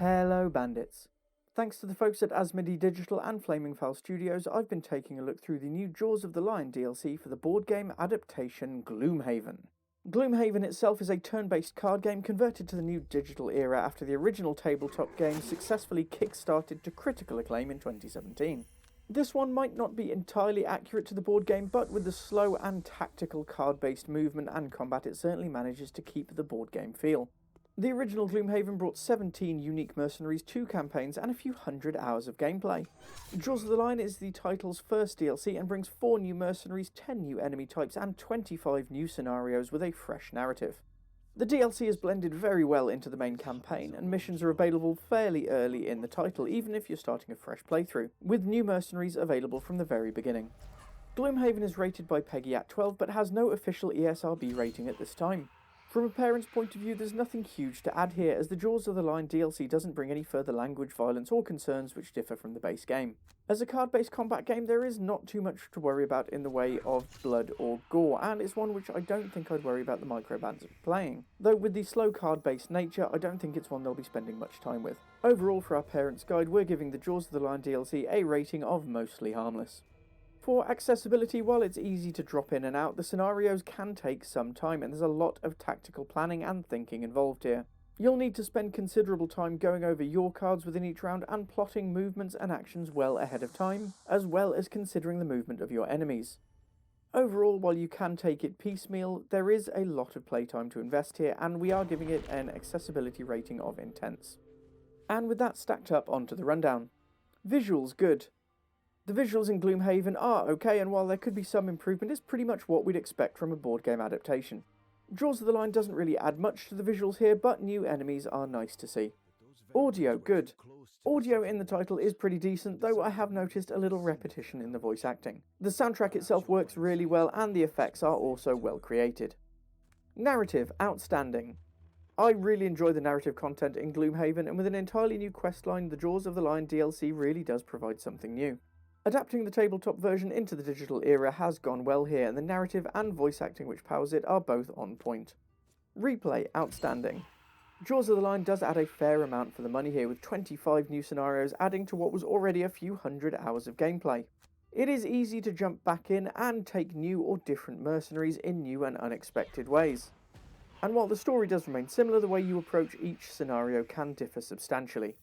Hello Bandits. Thanks to the folks at Asmodee Digital and Flaming Fowl Studios, I've been taking a look through the new Jaws of the Lion DLC for the board game adaptation Gloomhaven. Gloomhaven itself is a turn-based card game converted to the new digital era after the original tabletop game successfully kick-started to critical acclaim in 2017. This one might not be entirely accurate to the board game, but with the slow and tactical card-based movement and combat it certainly manages to keep the board game feel. The original Gloomhaven brought 17 unique mercenaries, 2 campaigns, and a few hundred hours of gameplay. Jaws of the Lion is the title's first DLC and brings 4 new mercenaries, 10 new enemy types, and 25 new scenarios with a fresh narrative. The DLC is blended very well into the main campaign, and missions are available fairly early in the title, even if you're starting a fresh playthrough, with new mercenaries available from the very beginning. Gloomhaven is rated by PEGI at 12, but has no official ESRB rating at this time. From a parent's point of view, there's nothing huge to add here, as the Jaws of the Lion DLC doesn't bring any further language, violence, or concerns which differ from the base game. As a card-based combat game, there is not too much to worry about in the way of blood or gore, and it's one which I don't think I'd worry about the micro-bandits playing. Though with the slow card-based nature, I don't think it's one they'll be spending much time with. Overall, for our parent's guide, we're giving the Jaws of the Lion DLC a rating of mostly harmless. For accessibility, while it's easy to drop in and out, the scenarios can take some time, and there's a lot of tactical planning and thinking involved here. You'll need to spend considerable time going over your cards within each round and plotting movements and actions well ahead of time, as well as considering the movement of your enemies. Overall, while you can take it piecemeal, there is a lot of playtime to invest here, and we are giving it an accessibility rating of intense. And with that stacked up onto the rundown. Visuals good. The visuals in Gloomhaven are okay, and while there could be some improvement, it's pretty much what we'd expect from a board game adaptation. Jaws of the Lion doesn't really add much to the visuals here, but new enemies are nice to see. Audio good. Audio in the title is pretty decent, though I have noticed a little repetition in the voice acting. The soundtrack itself works really well, and the effects are also well created. Narrative outstanding. I really enjoy the narrative content in Gloomhaven, and with an entirely new questline, the Jaws of the Lion DLC really does provide something new. Adapting the tabletop version into the digital era has gone well here, and the narrative and voice acting which powers it are both on point. Replay outstanding. Jaws of the Lion does add a fair amount for the money here, with 25 new scenarios adding to what was already a few hundred hours of gameplay. It is easy to jump back in and take new or different mercenaries in new and unexpected ways. And while the story does remain similar, the way you approach each scenario can differ substantially.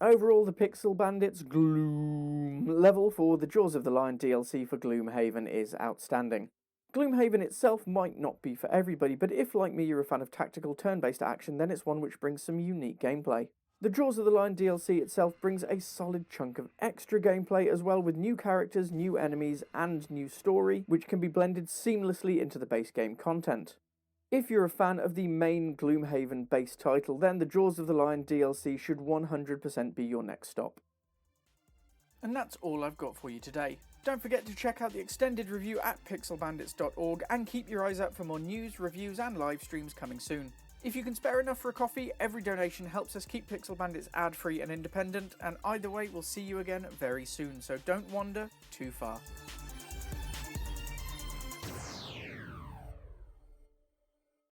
Overall, the Pixel Bandits Gloom level for the Jaws of the Lion DLC for Gloomhaven is outstanding. Gloomhaven itself might not be for everybody, but if like me you're a fan of tactical turn-based action, then it's one which brings some unique gameplay. The Jaws of the Lion DLC itself brings a solid chunk of extra gameplay as well, with new characters, new enemies, and new story, which can be blended seamlessly into the base game content. If you're a fan of the main Gloomhaven-based title, then the Jaws of the Lion DLC should 100% be your next stop. And that's all I've got for you today. Don't forget to check out the extended review at pixelbandits.org and keep your eyes out for more news, reviews and live streams coming soon. If you can spare enough for a coffee, every donation helps us keep Pixel Bandits ad-free and independent, and either way we'll see you again very soon, so don't wander too far.